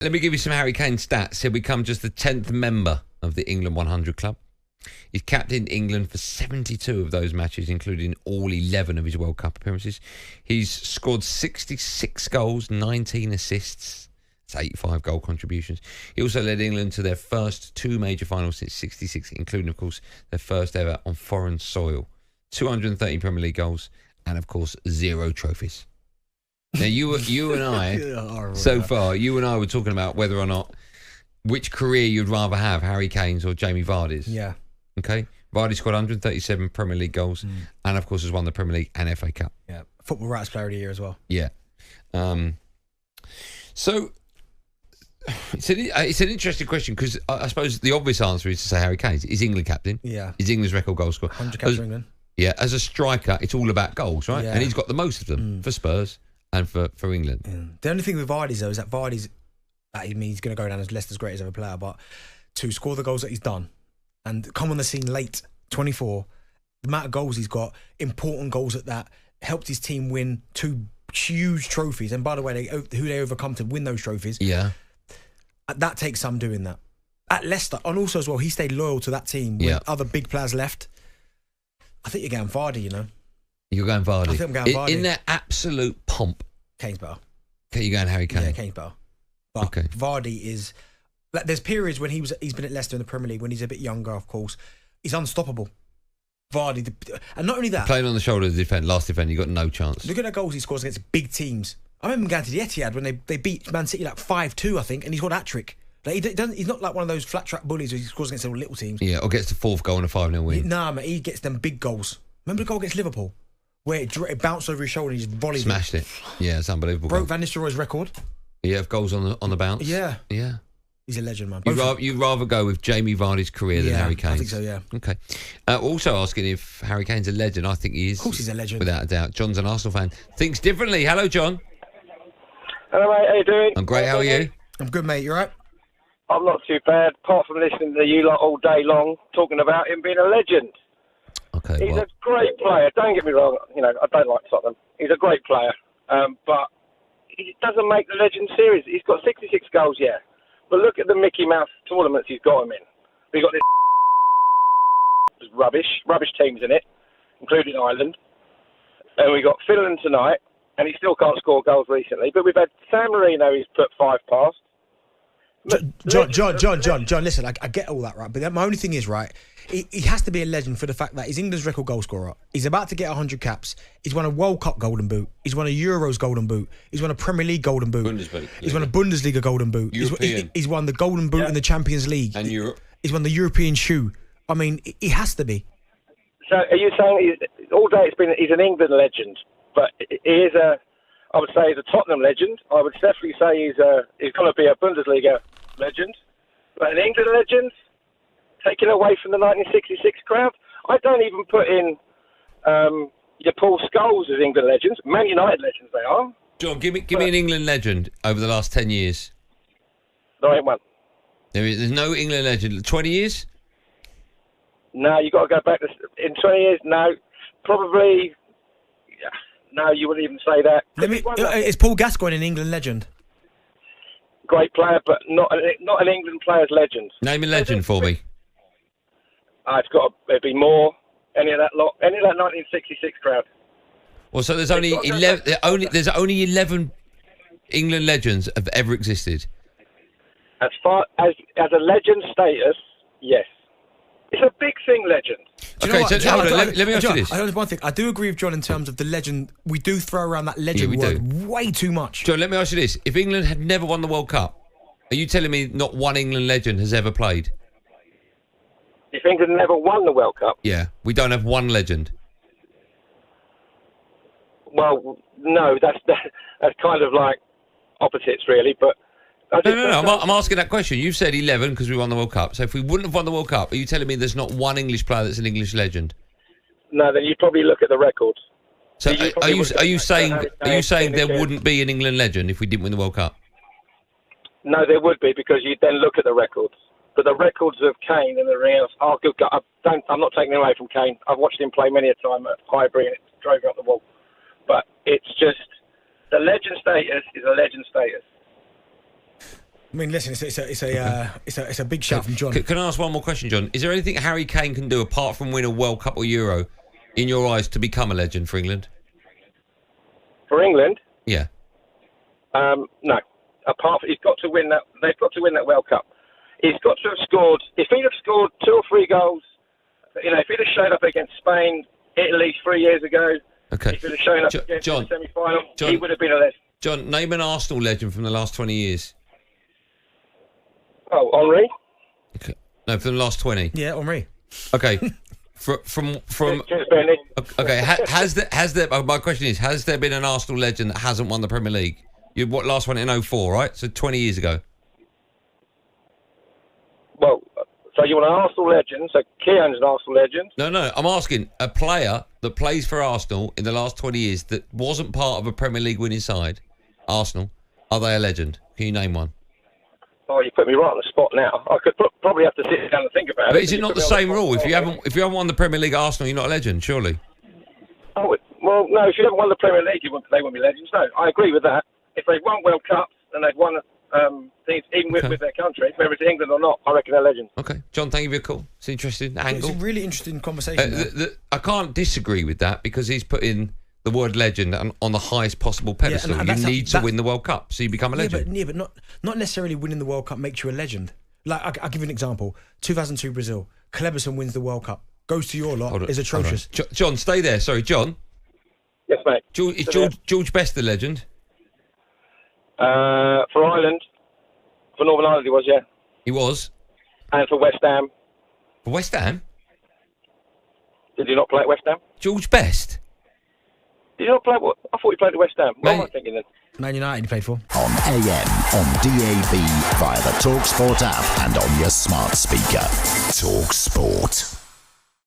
Let me give you some Harry Kane stats. He'll become just the 10th member of the England 100 club. He's captained England for 72 of those matches, including all 11 of his World Cup appearances. He's scored 66 goals, 19 assists. That's 85 goal contributions. He also led England to their first 2 major finals since 66, including, of course, their first ever on foreign soil. 230 Premier League goals and, of course, 0 trophies. Now, you and I, so far, you and I were talking about whether or not which career you'd rather have, Harry Kane's or Jamie Vardy's. Yeah. Okay? Vardy scored 137 Premier League goals and, of course, has won the Premier League and FA Cup. Yeah. Football Writers Player of the Year as well. Yeah. So, it's an interesting question because I suppose the obvious answer is to say Harry Kane. He's England captain. Yeah. He's England's record goal scorer. 100 caps for England. Yeah. As a striker, it's all about goals, right? Yeah. And he's got the most of them for Spurs and for England. Yeah. The only thing with Vardy's, though, is that Vardy's, he's going to go down as Leicester's greatest ever player, but to score the goals that he's done and come on the scene late, 24, the amount of goals he's got, important goals at that, helped his team win 2 huge trophies. And by the way, who they overcome to win those trophies. Yeah. That takes some doing that. At Leicester, and also as well, he stayed loyal to that team when other big players left. I think you're going Vardy, you know. You're going Vardy. I think I'm going Vardy. In their absolute pomp. Kane's better. Okay, you're going Harry Kane. Yeah, Kane's better. But Vardy is... Like, there's periods when he's been at Leicester in the Premier League, when he's a bit younger, of course. He's unstoppable. Vardy... And not only that... Playing on the shoulder of the last defender, you got no chance. Look at the goals he scores against big teams. I remember him going to the Etihad when they beat Man City like 5-2, I think, and he scored a hat-trick. Like, he's not like one of those flat-track bullies who he scores against little teams. Yeah, or gets the 4th goal in a 5-0 win. Nah, man, he gets them big goals. Remember the goal against Liverpool? Where it bounced over his shoulder and he just volleyed Smashed it. Yeah, it's unbelievable. Broke Van Nistelrooy's record. Yeah, of goals on the bounce. Yeah. Yeah. He's a legend, man. You'd rather go with Jamie Vardy's career than Harry Kane's? I think so, yeah. Okay. Also asking if Harry Kane's a legend. I think he is. Of course he's a legend. Without a doubt. John's an Arsenal fan. Thinks differently. Hello, John. Hello, mate. How you doing? I'm great. How are you? I'm good, mate. You all right? I'm not too bad, apart from listening to you lot all day long, talking about him being a legend. Okay, He's a great player. Don't get me wrong. You know, I don't like Tottenham. He's a great player. But he doesn't make the legend series. He's got 66 goals, yeah. But look at the Mickey Mouse tournaments he's got him in. We've got this rubbish teams in it, including Ireland. And we got Finland tonight, and he still can't score goals recently. But we've had San Marino, he's put 5 past. John, listen, I get all that, right? But my only thing is, right, he has to be a legend for the fact that he's England's record goal scorer. He's about to get 100 caps. He's won a World Cup Golden Boot. He's won a Euros Golden Boot. He's won a Premier League Golden Boot. He's won a Bundesliga Golden Boot. He's won the Golden Boot in the Champions League. And Europe. He's won the European shoe. I mean, he has to be. So are you saying all day he's an England legend, but he is I would say he's a Tottenham legend. I would definitely say he's going to be a Bundesliga legend. But an England legend, taken away from the 1966 crowd. I don't even put in your Paul Scholes as England legends. Man United legends they are. John, give me an England legend over the last 10 years. There ain't one. There's no England legend. 20 years? No, you got to go back in 20 years. No, probably. Yeah, no, you wouldn't even say that. Is Paul Gascoigne an England legend? Great player, but not an England player's legend. Name a legend for me. It'd be more. Any of that 1966 crowd. Well, so there's only 11. There's only 11 England legends have ever existed. As far as a legend status, yes. It's a big thing, legend. Okay, so hold on, let me ask you this. I know one thing. I do agree with John in terms of the legend. We do throw around that legend word way too much. John, let me ask you this. If England had never won the World Cup, are you telling me not one England legend has ever played? If England never won the World Cup? Yeah, we don't have one legend. Well, no, that's kind of like opposites, really, but... No. I'm asking that question. You've said 11 because we won the World Cup. So if we wouldn't have won the World Cup, are you telling me there's not one English player that's an English legend? No, then you'd probably look at the records. So are you saying there wouldn't be an England legend if we didn't win the World Cup? No, there would be, because you'd then look at the records. But the records of Kane and the Reals are good. I'm not taking it away from Kane. I've watched him play many a time at Highbury and it drove him up the wall. But it's just the legend status is a legend status. I mean, listen, it's a big shout from John. Can I ask one more question, John? Is there anything Harry Kane can do apart from win a World Cup or Euro, in your eyes, to become a legend for England? For England? Yeah. No. Apart from, he's got to win that. They've got to win that World Cup. He's got to have scored. If he'd have scored 2 or 3 goals, if he'd have showed up against Spain, Italy 3 years ago, Okay. if he'd have shown up against the semi-final, he would have been a legend. John, name an Arsenal legend from the last 20 years. Oh, Henry? Okay. No, from the last 20. Yeah, Henry. Okay. from Cheers, Benny. Okay, has there? My question is: has there been an Arsenal legend that hasn't won the Premier League? You last one in 2004, right? So 20 years ago. Well, so you want an Arsenal legend? So Keown's an Arsenal legend. No. I'm asking a player that plays for Arsenal in the last 20 years that wasn't part of a Premier League winning side. Arsenal, are they a legend? Can you name one? Oh, you put me right on the spot now. I could probably have to sit down and think about it. But is it not the same rule? If you haven't won the Premier League at Arsenal, you're not a legend, surely. Oh, well, no. If you haven't won the Premier League, they won't be legends. No, I agree with that. If they've won World Cups and they've won things, even with their country, whether it's England or not, I reckon they're legends. Okay, John, thank you for your call. It's an interesting angle. It's a really interesting conversation. I can't disagree with that because he's put in the word legend on the highest possible pedestal. and you need to win the World Cup, so you become a legend. But not necessarily winning the World Cup makes you a legend. Like, I'll give you an example. 2002 Brazil. Kleberson wins the World Cup. Goes to your lot. Is atrocious. John, stay there. Sorry, John. Yes, mate. Is George Best the legend? For Ireland. For Northern Ireland he was, yeah. He was? And for West Ham. For West Ham? Did he not play at West Ham? George Best? Did he not play? I thought he played at West Ham. What am I thinking then? Man United he played for. On AM, on DAB, via the talkSPORT app and on your smart speaker. talkSPORT.